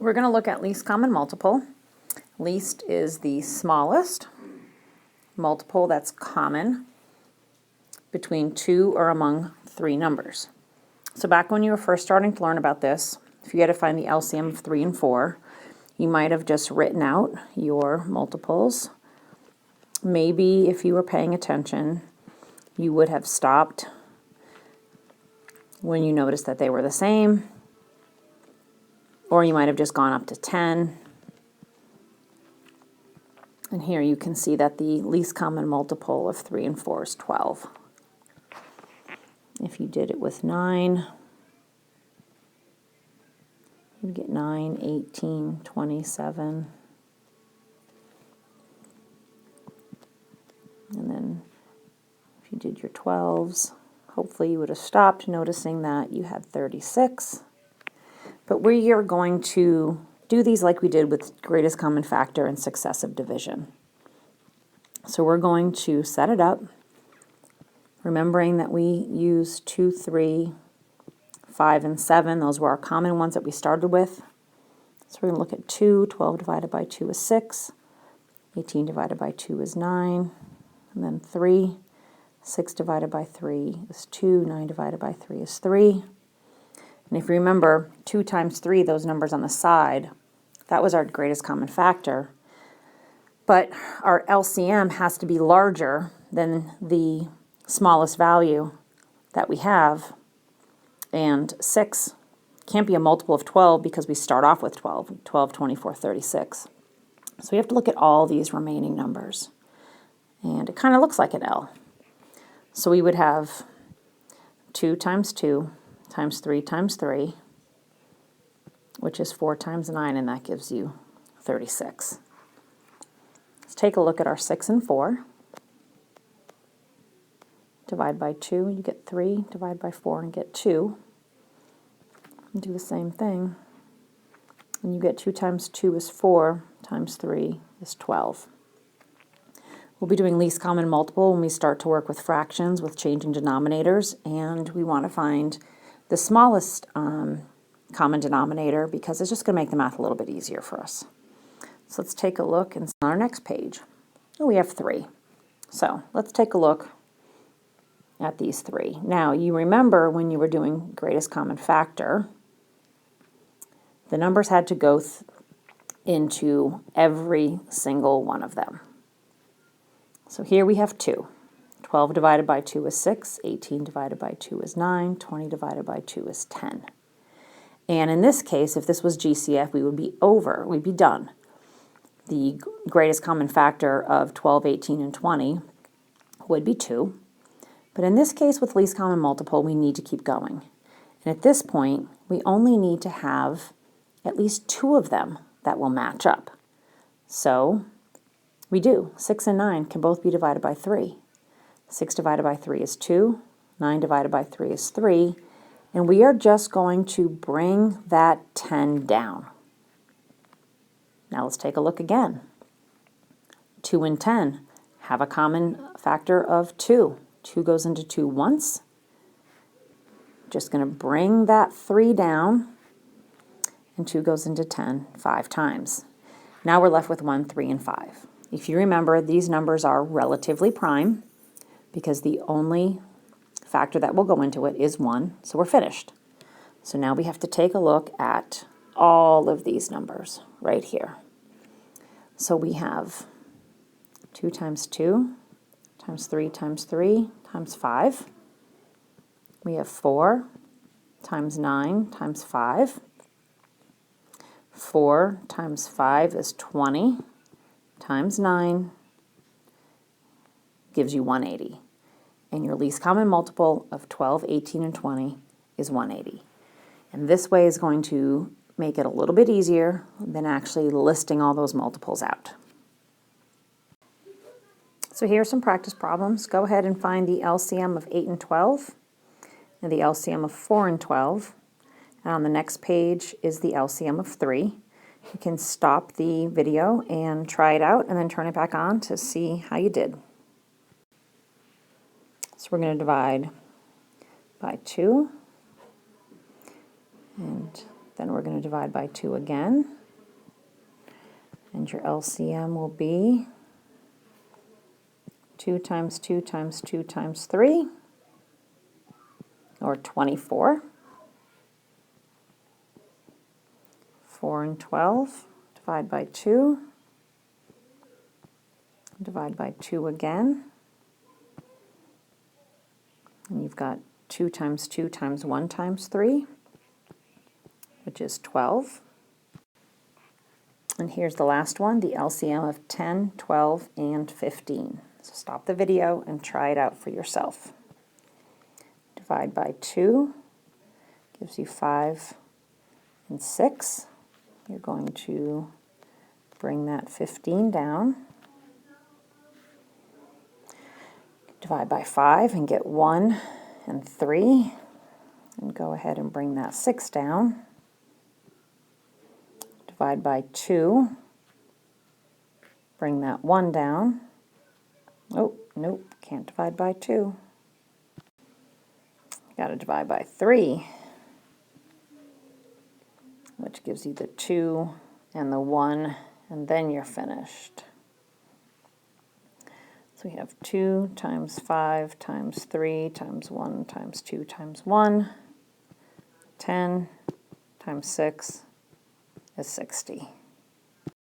We're going to look at least common multiple. Least is the smallest multiple that's common between two or among three numbers. So back when you were first starting to learn about this, if you had to find the LCM of 3 and 4, you might have just written out your multiples. Maybe if you were paying attention, you would have stopped when you noticed that they were the same, or you might have just gone up to 10. And here you can see that the least common multiple of 3 and 4 is 12. If you did it with 9, you'd get 9, 18, 27. And then if you did your 12s, hopefully you would have stopped noticing that you had 36. But we are going to do these like we did with greatest common factor and successive division. So we're going to set it up, remembering that we use 2, 3, 5, and 7. Those were our common ones that we started with. So we're going to look at 2. 12 divided by 2 is 6. 18 divided by 2 is 9. And then 3. 6 divided by 3 is 2. 9 divided by 3 is 3. And if you remember, 2 times 3, those numbers on the side, that was our greatest common factor. But our LCM has to be larger than the smallest value that we have. And 6 can't be a multiple of 12 because we start off with 12. 12, 24, 36. So we have to look at all these remaining numbers. And it kind of looks like an L. So we would have 2 times 2 times 3 times 3, which is 4 times 9, and that gives you 36. Let's take a look at our 6 and 4. Divide by 2, you get 3. Divide by 4 and get 2. And do the same thing. And you get 2 times 2 is 4, times 3 is 12. We'll be doing least common multiple when we start to work with fractions, with changing denominators, and we want to find the smallest common denominator because it's just going to make the math a little bit easier for us. So let's take a look and on our next page. Oh, we have 3. So let's take a look at these 3. Now, you remember when you were doing greatest common factor, the numbers had to go into every single one of them. So here we have 2. 12 divided by 2 is 6. 18 divided by 2 is 9. 20 divided by 2 is 10. And in this case, if this was GCF, we would be over. We'd be done. The greatest common factor of 12, 18, and 20 would be 2. But in this case, with least common multiple, we need to keep going. And at this point, we only need to have at least 2 of them that will match up. So we do. 6 and 9 can both be divided by 3. 6 divided by 3 is 2. 9 divided by 3 is 3. And we are just going to bring that 10 down. Now let's take a look again. 2 and 10 have a common factor of 2. 2 goes into 2 once. Just going to bring that 3 down. And 2 goes into 10 5 times. Now we're left with 1, 3, and 5. If you remember, these numbers are relatively prime because the only factor that will go into it is 1, so we're finished. So now we have to take a look at all of these numbers right here. So we have 2 times 2 times 3 times 3 times 5. We have 4 times 9 times 5. 4 times 5 is 20 times 9 gives you 180. And your least common multiple of 12, 18, and 20 is 180. And this way is going to make it a little bit easier than actually listing all those multiples out. So here are some practice problems. Go ahead and find the LCM of 8 and 12 and the LCM of 4 and 12. And on the next page is the LCM of 3. You can stop the video and try it out and then turn it back on to see how you did. So we're going to divide by 2. And Then we're going to divide by 2 again. And your LCM will be 2 times 2 times 2 times 3, or 24. 4 and 12, divide by 2, divide by 2 again, and you've got 2 times 2 times 1 times 3, which is 12. And here's the last one, the LCM of 10, 12, and 15. So stop the video and try it out for yourself. Divide by 2 gives you 5 and 6. You're going to bring that 15 down. Divide by 5 and get 1 and 3. And go ahead and bring that 6 down. Divide by 2. Bring that 1 down. Oh, nope, can't divide by 2. Got to divide by 3, which gives you the 2 and the 1, and then you're finished. So we have 2 times 5 times 3 times 1 times 2 times 1. 10 times 6 is 60.